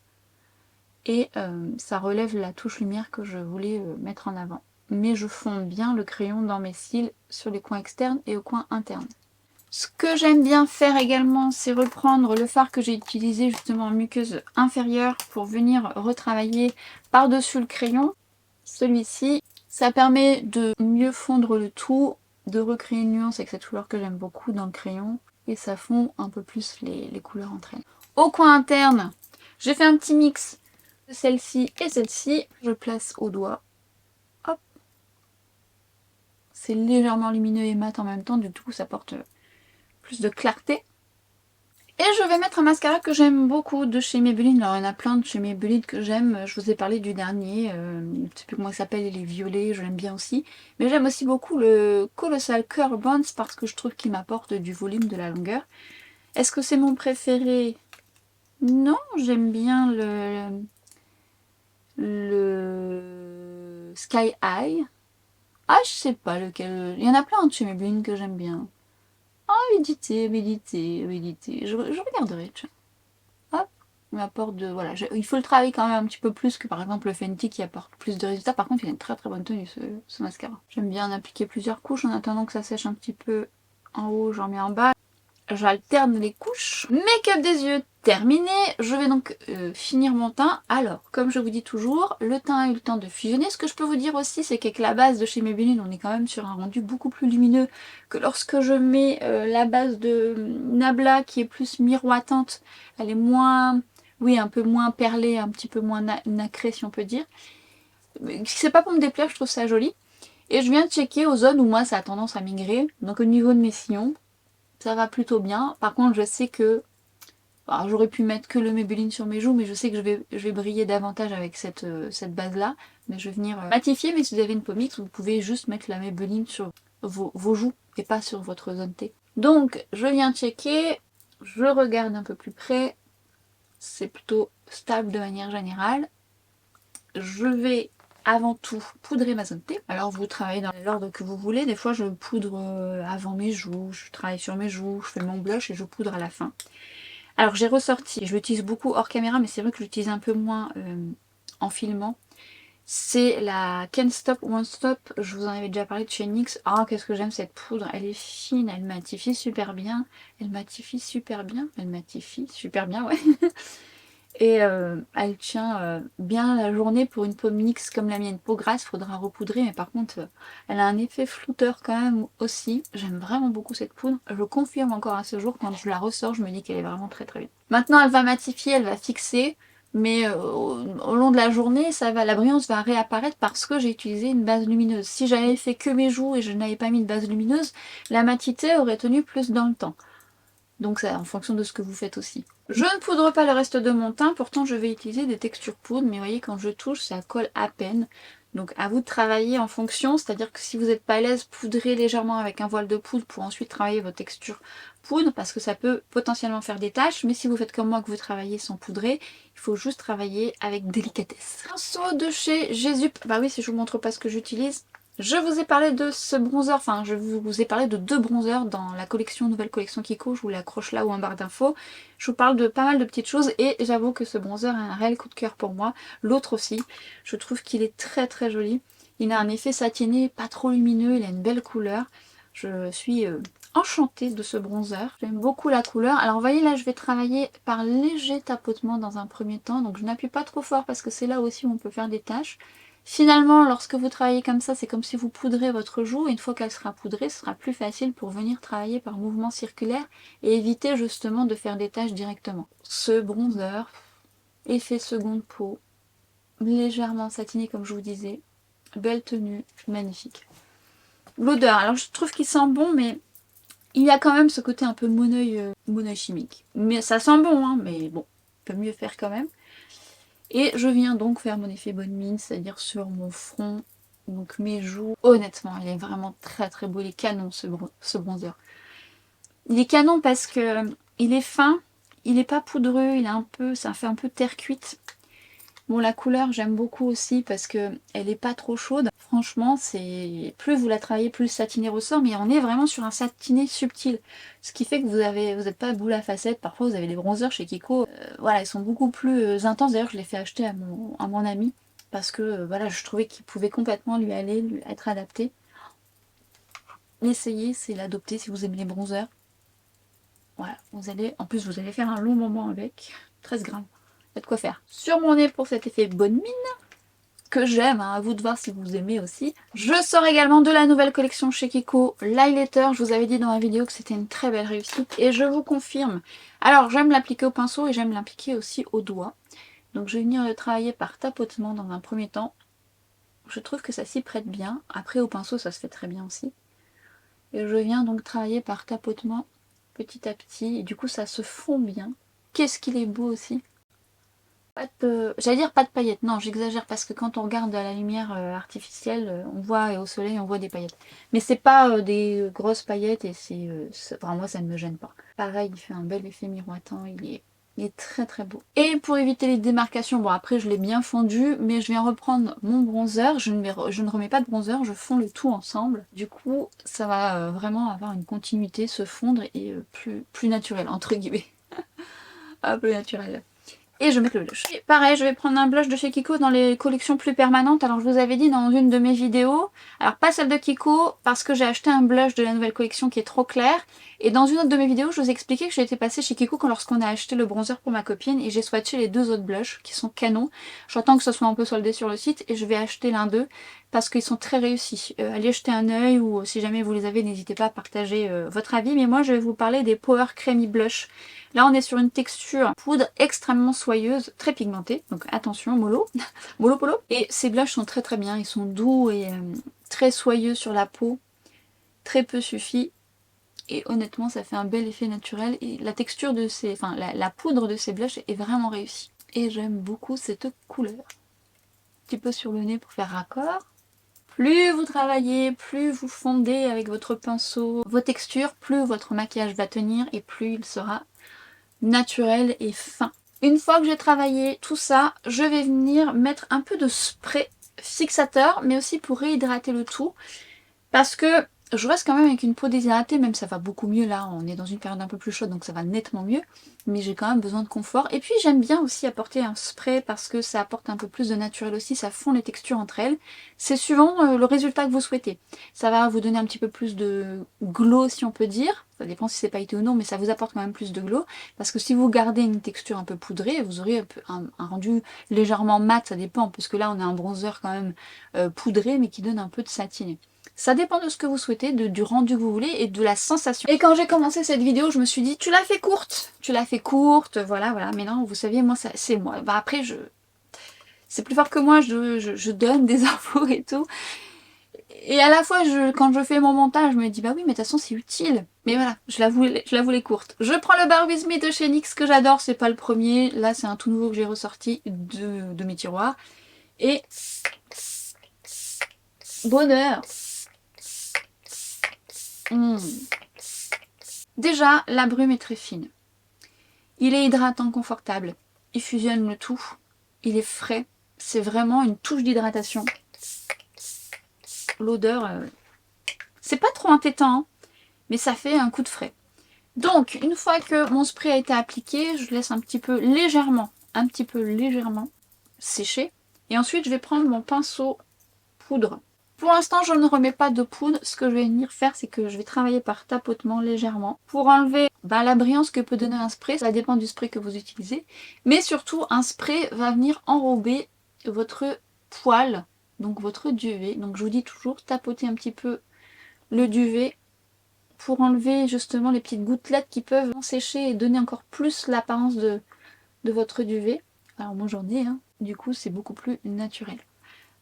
et ça relève la touche lumière que je voulais mettre en avant. Mais je fonde bien le crayon dans mes cils sur les coins externes et au coin interne. Ce que j'aime bien faire également, c'est reprendre le fard que j'ai utilisé justement en muqueuse inférieure pour venir retravailler par-dessus le crayon. Celui-ci, ça permet de mieux fondre le tout, de recréer une nuance avec cette couleur que j'aime beaucoup dans le crayon. Et ça fond un peu plus les couleurs entre elles. Au coin interne, j'ai fait un petit mix de celle-ci et celle-ci. Je place au doigt. Hop. C'est légèrement lumineux et mat en même temps, du coup ça porte plus de clarté. Et je vais mettre un mascara que j'aime beaucoup de chez Maybelline. Alors il y en a plein de chez Maybelline que j'aime. Je vous ai parlé du dernier. Je ne sais plus comment il s'appelle, il est violet, je l'aime bien aussi. Mais j'aime aussi beaucoup le Colossal Curl Bronze parce que je trouve qu'il m'apporte du volume, de la longueur. Est-ce que c'est mon préféré? Non, j'aime bien le Sky High. Ah, je sais pas lequel. Il y en a plein de chez Maybelline que j'aime bien. Ah, méditer, méditer, méditer. Je regarderai, tiens. Hop, il m'apporte de... Voilà, il faut le travailler quand même un petit peu plus que par exemple le Fenty qui apporte plus de résultats. Par contre, il a une très très bonne tenue ce mascara. J'aime bien en appliquer plusieurs couches en attendant que ça sèche un petit peu en haut, j'en mets en bas. J'alterne les couches. Make-up des yeux terminé. Je vais donc finir mon teint. Alors, comme je vous dis toujours, le teint a eu le temps de fusionner. Ce que je peux vous dire aussi, c'est qu'avec la base de chez Maybelline, on est quand même sur un rendu beaucoup plus lumineux que lorsque je mets la base de Nabla qui est plus miroitante. Elle est moins, oui, un peu moins perlée, un petit peu moins nacrée si on peut dire. C'est pas pour me déplaire, je trouve ça joli. Et je viens de checker aux zones où moi ça a tendance à migrer. Donc au niveau de mes sillons, ça va plutôt bien. Par contre, je sais que... Alors, j'aurais pu mettre que le Maybelline sur mes joues, mais je sais que je vais briller davantage avec cette base-là. Mais je vais venir matifier, mais si vous avez une peau mixte, vous pouvez juste mettre la Maybelline sur vos joues et pas sur votre zone T. Donc, je viens checker, je regarde un peu plus près. C'est plutôt stable de manière générale. Je vais avant tout poudrer ma zone T. Alors vous travaillez dans l'ordre que vous voulez. Des fois je poudre avant mes joues, je travaille sur mes joues, je fais mon blush et je poudre à la fin. Alors j'ai ressorti, je l'utilise beaucoup hors caméra, mais c'est vrai que je l'utilise un peu moins en filmant. C'est la Can't Stop Won't Stop, je vous en avais déjà parlé de chez NYX. Ah, qu'est-ce que j'aime cette poudre, elle est fine, elle matifie super bien. Elle matifie super bien, ouais. Et elle tient bien la journée pour une peau mixte comme la mienne. Peau grasse, faudra repoudrer, mais par contre, elle a un effet flouteur quand même aussi. J'aime vraiment beaucoup cette poudre. Je confirme encore à ce jour, quand je la ressors, je me dis qu'elle est vraiment très très bien. Maintenant, elle va matifier, elle va fixer, mais au long de la journée, la brillance va réapparaître parce que j'ai utilisé une base lumineuse. Si j'avais fait que mes joues et je n'avais pas mis de base lumineuse, la matité aurait tenu plus dans le temps. Donc c'est en fonction de ce que vous faites aussi. Je ne poudre pas le reste de mon teint, pourtant je vais utiliser des textures poudre, mais vous voyez quand je touche ça colle à peine. Donc à vous de travailler en fonction, c'est-à-dire que si vous n'êtes pas à l'aise, poudrez légèrement avec un voile de poudre pour ensuite travailler votre texture poudre, parce que ça peut potentiellement faire des taches, mais si vous faites comme moi que vous travaillez sans poudrer, il faut juste travailler avec délicatesse. Pinceau de chez Jésus, bah oui si je vous montre pas ce que j'utilise. Je vous ai parlé de ce bronzer, enfin je vous ai parlé de 2 bronzers dans la collection, nouvelle collection Kiko, je vous l'accroche là ou en barre d'infos. Je vous parle de pas mal de petites choses et j'avoue que ce bronzer a un réel coup de cœur pour moi. L'autre aussi, je trouve qu'il est très très joli. Il a un effet satiné, pas trop lumineux, il a une belle couleur. Je suis enchantée de ce bronzer. J'aime beaucoup la couleur. Alors vous voyez là je vais travailler par léger tapotement dans un premier temps, donc je n'appuie pas trop fort parce que c'est là aussi où on peut faire des taches. Finalement, lorsque vous travaillez comme ça, c'est comme si vous poudrez votre joue. Et une fois qu'elle sera poudrée, ce sera plus facile pour venir travailler par mouvement circulaire et éviter justement de faire des taches directement. Ce bronzer, effet seconde peau, légèrement satiné comme je vous disais, belle tenue, magnifique. L'odeur, alors je trouve qu'il sent bon, mais il y a quand même ce côté un peu moneuil chimique. Mais ça sent bon, hein, mais bon. peux mieux faire quand même. Et je viens donc faire mon effet bonne mine, c'est-à-dire sur mon front, donc mes joues. Honnêtement, il est vraiment très très beau, il est canon ce bronzer. Il est canon parce que il est fin, il est pas poudreux, il est un peu, ça fait un peu terre cuite. Bon, la couleur j'aime beaucoup aussi parce que elle est pas trop chaude. Franchement, c'est plus vous la travaillez, plus le satiné ressort, mais on est vraiment sur un satiné subtil. Ce qui fait que vous n'êtes pas boule à facettes. Parfois vous avez des bronzers chez Kiko. Voilà, ils sont beaucoup plus intenses. D'ailleurs, je l'ai fait acheter à mon ami parce que voilà, je trouvais qu'il pouvait complètement lui aller, lui être adapté. L'essayer, c'est l'adopter si vous aimez les bronzers. Voilà, en plus vous allez faire un long moment avec. 13 grammes. Il y a de quoi faire. Sur mon nez pour cet effet bonne mine, que j'aime, hein, à vous de voir si vous aimez aussi. Je sors également de la nouvelle collection chez Kiko, l'highlighter. Je vous avais dit dans ma vidéo que c'était une très belle réussite et je vous confirme. Alors j'aime l'appliquer au pinceau et j'aime l'appliquer aussi au doigt. Donc je vais venir le travailler par tapotement dans un premier temps. Je trouve que ça s'y prête bien. Après au pinceau ça se fait très bien aussi. Et je viens donc travailler par tapotement petit à petit et du coup ça se fond bien. Qu'est-ce qu'il est beau aussi. J'allais dire pas de paillettes, non j'exagère parce que quand on regarde à la lumière artificielle, on voit et au soleil on voit des paillettes. Mais c'est pas des grosses paillettes et enfin, moi ça ne me gêne pas. Pareil, il fait un bel effet miroitant, il est très très beau. Et pour éviter les démarcations, bon après je l'ai bien fondu, mais je viens reprendre mon bronzer, je ne remets pas de bronzer, je fonds le tout ensemble. Du coup ça va vraiment avoir une continuité, se fondre et plus naturel entre guillemets. Ah, plus naturel. Et je vais mettre le blush. Et pareil, je vais prendre un blush de chez Kiko dans les collections plus permanentes. Alors je vous avais dit dans une de mes vidéos, alors pas celle de Kiko, parce que j'ai acheté un blush de la nouvelle collection qui est trop clair. Et dans une autre de mes vidéos, je vous ai expliqué que j'étais passée chez Kiko lorsqu'on a acheté le bronzer pour ma copine. Et j'ai swatché les deux autres blushs qui sont canons. J'attends que ce soit un peu soldé sur le site et je vais acheter l'un d'eux parce qu'ils sont très réussis. Allez jeter un œil ou si jamais vous les avez, n'hésitez pas à partager votre avis. Mais moi je vais vous parler des Power Creamy Blush. Là on est sur une texture poudre extrêmement soyeuse, très pigmentée, donc attention mollo, mollo polo. Et ces blushs sont très très bien, ils sont doux et très soyeux sur la peau, très peu suffit. Et honnêtement ça fait un bel effet naturel et la texture de ces, enfin la poudre de ces blushs est vraiment réussie. Et j'aime beaucoup cette couleur. Un petit peu sur le nez pour faire raccord. Plus vous travaillez, plus vous fondez avec votre pinceau vos textures, plus votre maquillage va tenir et plus il sera naturel et fin. Une fois que j'ai travaillé tout ça, je vais venir mettre un peu de spray fixateur, mais aussi pour réhydrater le tout. Parce que je reste quand même avec une peau déshydratée, même ça va beaucoup mieux là, on est dans une période un peu plus chaude, donc ça va nettement mieux. Mais j'ai quand même besoin de confort. Et puis j'aime bien aussi apporter un spray parce que ça apporte un peu plus de naturel aussi, ça fond les textures entre elles. C'est suivant le résultat que vous souhaitez. Ça va vous donner un petit peu plus de glow si on peut dire. Ça dépend si c'est pailleté ou non, mais ça vous apporte quand même plus de glow. Parce que si vous gardez une texture un peu poudrée, vous aurez un rendu légèrement mat, ça dépend. Parce que là on a un bronzer quand même poudré, mais qui donne un peu de satiné. Ça dépend de ce que vous souhaitez, du rendu que vous voulez et de la sensation. Et quand j'ai commencé cette vidéo, je me suis dit, tu l'as fait courte, voilà, mais non, vous saviez, moi, c'est moi. Bah après, c'est plus fort que moi, je donne des infos et tout. Et à la fois, quand je fais mon montage, je me dis, bah oui, mais de toute façon, c'est utile. Mais voilà, je la voulais courte. Je prends le Bar With Me de chez NYX que j'adore, c'est pas le premier. Là, c'est un tout nouveau que j'ai ressorti de mes tiroirs. Et bonheur. Déjà, la brume est très fine. Il est hydratant, confortable. Il fusionne le tout. Il est frais. C'est vraiment une touche d'hydratation. L'odeur, c'est pas trop entêtant, hein, mais ça fait un coup de frais. Donc, une fois que mon spray a été appliqué, je laisse un petit peu légèrement sécher. Et ensuite, je vais prendre mon pinceau poudre. Pour l'instant, je ne remets pas de poudre. Ce que je vais venir faire, c'est que je vais travailler par tapotement légèrement pour enlever la brillance que peut donner un spray. Ça dépend du spray que vous utilisez. Mais surtout, un spray va venir enrober votre poil, donc votre duvet. Donc je vous dis toujours, tapotez un petit peu le duvet pour enlever justement les petites gouttelettes qui peuvent sécher et donner encore plus l'apparence de votre duvet. Alors moi j'en ai, hein. Du coup c'est beaucoup plus naturel.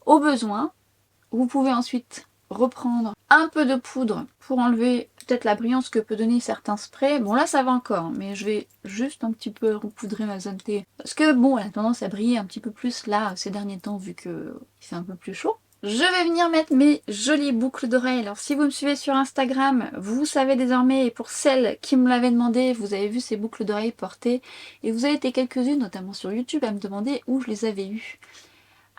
Au besoin, vous pouvez ensuite reprendre un peu de poudre pour enlever peut-être la brillance que peut donner certains sprays. Bon là ça va encore, mais je vais juste un petit peu recoudrer ma zone T. Parce que bon, elle a tendance à briller un petit peu plus là ces derniers temps vu que il fait un peu plus chaud. Je vais venir mettre mes jolies boucles d'oreilles. Alors si vous me suivez sur Instagram, vous savez désormais, et pour celles qui me l'avaient demandé, vous avez vu ces boucles d'oreilles portées. Et vous avez été quelques-unes, notamment sur YouTube, à me demander où je les avais eues.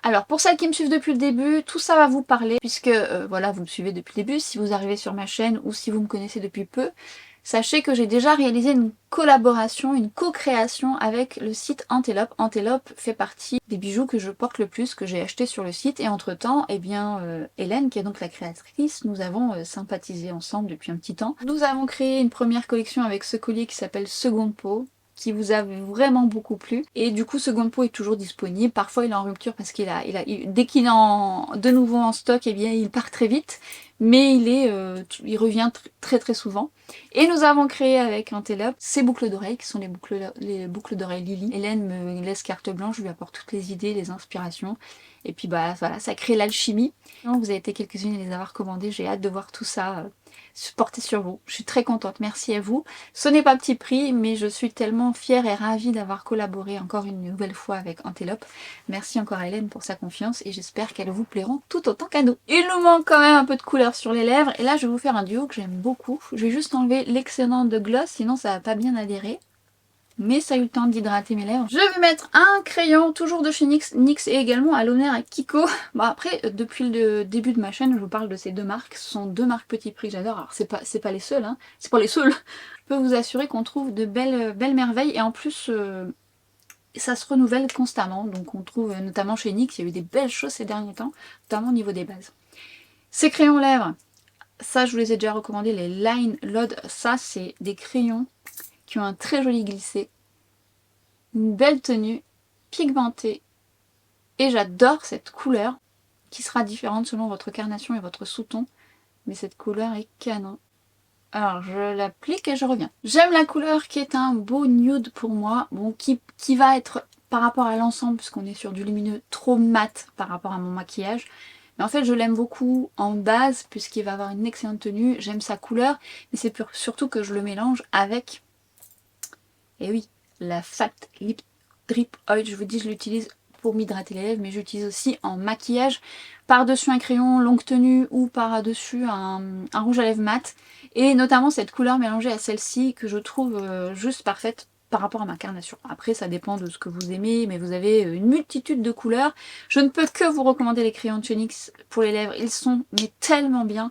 Alors pour celles qui me suivent depuis le début, tout ça va vous parler, puisque voilà, vous me suivez depuis le début, si vous arrivez sur ma chaîne ou si vous me connaissez depuis peu. Sachez que j'ai déjà réalisé une collaboration, une co-création avec le site Antelope. Antelope fait partie des bijoux que je porte le plus, que j'ai acheté sur le site. Et entre temps, eh bien, Hélène, qui est donc la créatrice, nous avons sympathisé ensemble depuis un petit temps. Nous avons créé une première collection avec ce collier qui s'appelle Seconde Peau, qui vous a vraiment beaucoup plu. Et du coup, Seconde Peau est toujours disponible. Parfois, il est en rupture parce dès qu'il est de nouveau en stock, eh bien, il part très vite. Mais il revient très souvent. Et nous avons créé avec Antelope ces boucles d'oreilles qui sont les boucles d'oreilles Lily. Hélène me laisse carte blanche, je lui apporte toutes les idées, les inspirations. Et puis bah voilà, ça crée l'alchimie. Vous avez été quelques-unes à les avoir commandées, j'ai hâte de voir tout ça porté sur vous. Je suis très contente, merci à vous. Ce n'est pas petit prix, mais je suis tellement fière et ravie d'avoir collaboré encore une nouvelle fois avec Antelope. Merci encore à Hélène pour sa confiance et j'espère qu'elles vous plairont tout autant qu'à nous. Il nous manque quand même un peu de couleur sur les lèvres et là je vais vous faire un duo que j'aime beaucoup. Je vais juste enlever l'excédent de gloss, sinon ça va pas bien adhérer. Mais ça a eu le temps d'hydrater mes lèvres. Je vais mettre un crayon, toujours de chez NYX, NYX et également à l'honneur à Kiko. Bon après, depuis le début de ma chaîne, je vous parle de ces deux marques. Ce sont deux marques petit prix que j'adore. Alors c'est pas les seules, hein. C'est pas les seules. Je peux vous assurer qu'on trouve de belles merveilles. Et en plus, ça se renouvelle constamment. Donc on trouve notamment chez NYX, il y a eu des belles choses ces derniers temps, notamment au niveau des bases. Ces crayons lèvres, ça je vous les ai déjà recommandés, les Line Load. Ça c'est des crayons qui ont un très joli glissé, une belle tenue, pigmentée, et j'adore cette couleur qui sera différente selon votre carnation et votre sous-ton, mais cette couleur est canon. Alors je l'applique et je reviens. J'aime la couleur qui est un beau nude pour moi, bon, qui va être par rapport à l'ensemble, puisqu'on est sur du lumineux trop mat par rapport à mon maquillage. Mais en fait je l'aime beaucoup en base, puisqu'il va avoir une excellente tenue, j'aime sa couleur, mais c'est surtout que je le mélange avec... Et oui, la Fat Lip Drip Oil, je vous dis, je l'utilise pour m'hydrater les lèvres, mais j'utilise aussi en maquillage, par-dessus un crayon longue tenue ou par-dessus un rouge à lèvres mat. Et notamment cette couleur mélangée à celle-ci que je trouve juste parfaite par rapport à ma carnation. Après, ça dépend de ce que vous aimez, mais vous avez une multitude de couleurs. Je ne peux que vous recommander les crayons de chez NYX pour les lèvres. Ils sont mais tellement bien,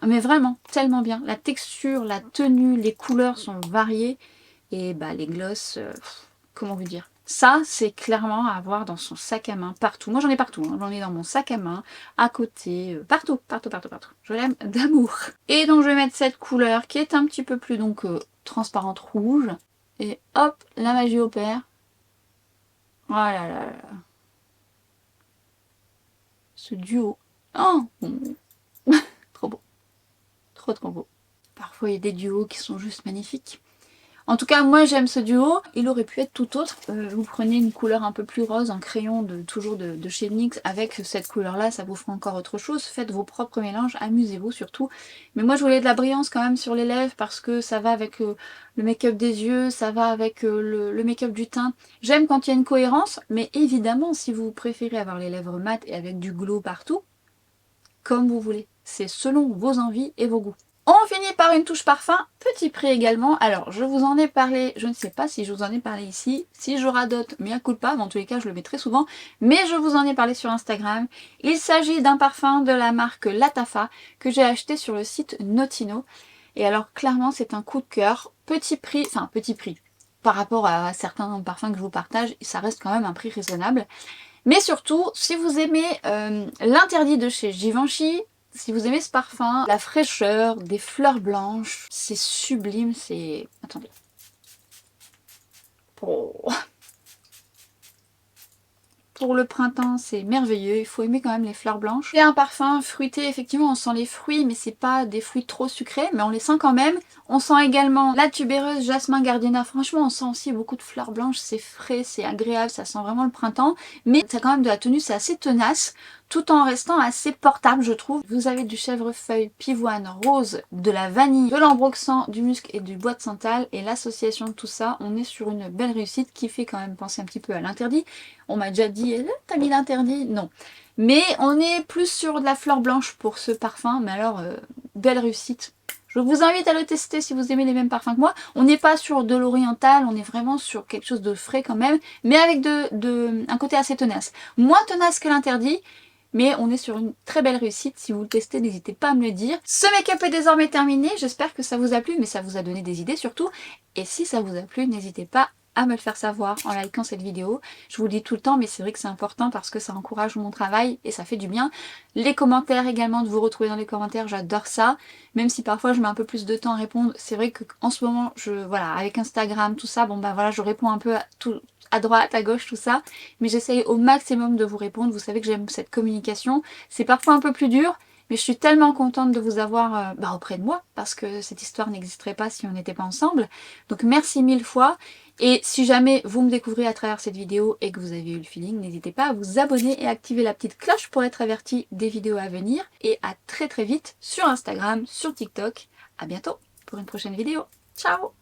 mais vraiment tellement bien. La texture, la tenue, les couleurs sont variées. Et bah les glosses, comment vous dire, ça c'est clairement à avoir dans son sac à main partout. Moi j'en ai partout, hein. J'en ai dans mon sac à main, à côté, partout. Je l'aime d'amour. Et donc je vais mettre cette couleur qui est un petit peu plus donc transparente rouge. Et hop, la magie opère. Oh là là là. Ce duo. Oh trop beau. Trop beau. Parfois il y a des duos qui sont juste magnifiques. En tout cas, moi j'aime ce duo. Il aurait pu être tout autre. Vous prenez une couleur un peu plus rose, un crayon toujours de chez NYX avec cette couleur-là, ça vous fera encore autre chose. Faites vos propres mélanges, amusez-vous surtout. Mais moi je voulais de la brillance quand même sur les lèvres parce que ça va avec le make-up des yeux, ça va avec le make-up du teint. J'aime quand il y a une cohérence, mais évidemment si vous préférez avoir les lèvres mates et avec du glow partout, comme vous voulez. C'est selon vos envies et vos goûts. On finit par une touche parfum, petit prix également. Alors, je vous en ai parlé, je ne sais pas si je vous en ai parlé ici. Si je radote, mea culpa, mais en tous les cas, je le mets très souvent. Mais je vous en ai parlé sur Instagram. Il s'agit d'un parfum de la marque Latafa que j'ai acheté sur le site Notino. Et alors, clairement, c'est un coup de cœur. Petit prix. Par rapport à certains parfums que je vous partage, ça reste quand même un prix raisonnable. Mais surtout, si vous aimez l'interdit de chez Givenchy, si vous aimez ce parfum, la fraîcheur, des fleurs blanches, c'est sublime, c'est... Attendez. Pour le printemps, c'est merveilleux, il faut aimer quand même les fleurs blanches. C'est un parfum fruité, effectivement, on sent les fruits, mais c'est pas des fruits trop sucrés, mais on les sent quand même. On sent également la tubéreuse jasmin gardenia, franchement, on sent aussi beaucoup de fleurs blanches, c'est frais, c'est agréable, ça sent vraiment le printemps, mais ça a quand même de la tenue, c'est assez tenace. tout en restant assez portable je trouve. Vous avez du chèvrefeuille, pivoine, rose, de la vanille, de l'ambroxan, du musc et du bois de santal, et l'association de tout ça, on est sur une belle réussite qui fait quand même penser un petit peu à l'interdit. On m'a déjà dit t'as mis l'interdit? Non. Mais on est plus sur de la fleur blanche pour ce parfum, mais alors belle réussite. Je vous invite à le tester si vous aimez les mêmes parfums que moi. On n'est pas sur de l'oriental, on est vraiment sur quelque chose de frais quand même, mais avec un côté assez tenace. Moins tenace que l'interdit, mais on est sur une très belle réussite. Si vous le testez, n'hésitez pas à me le dire. Ce make-up est désormais terminé, j'espère que ça vous a plu, mais ça vous a donné des idées surtout. Et si ça vous a plu, n'hésitez pas à me le faire savoir en likant cette vidéo. Je vous le dis tout le temps, mais c'est vrai que c'est important parce que ça encourage mon travail et ça fait du bien. Les commentaires également, de vous retrouver dans les commentaires, j'adore ça. Même si parfois je mets un peu plus de temps à répondre, c'est vrai qu'en ce moment, voilà, avec Instagram, tout ça, bon bah voilà, je réponds un peu à tout, à droite, à gauche, tout ça. Mais j'essaye au maximum de vous répondre. Vous savez que j'aime cette communication. C'est parfois un peu plus dur, mais je suis tellement contente de vous avoir auprès de moi, parce que cette histoire n'existerait pas si on n'était pas ensemble. Donc merci mille fois. Et si jamais vous me découvrez à travers cette vidéo et que vous avez eu le feeling, n'hésitez pas à vous abonner et activer la petite cloche pour être averti des vidéos à venir. Et à très vite sur Instagram, sur TikTok. À bientôt pour une prochaine vidéo. Ciao!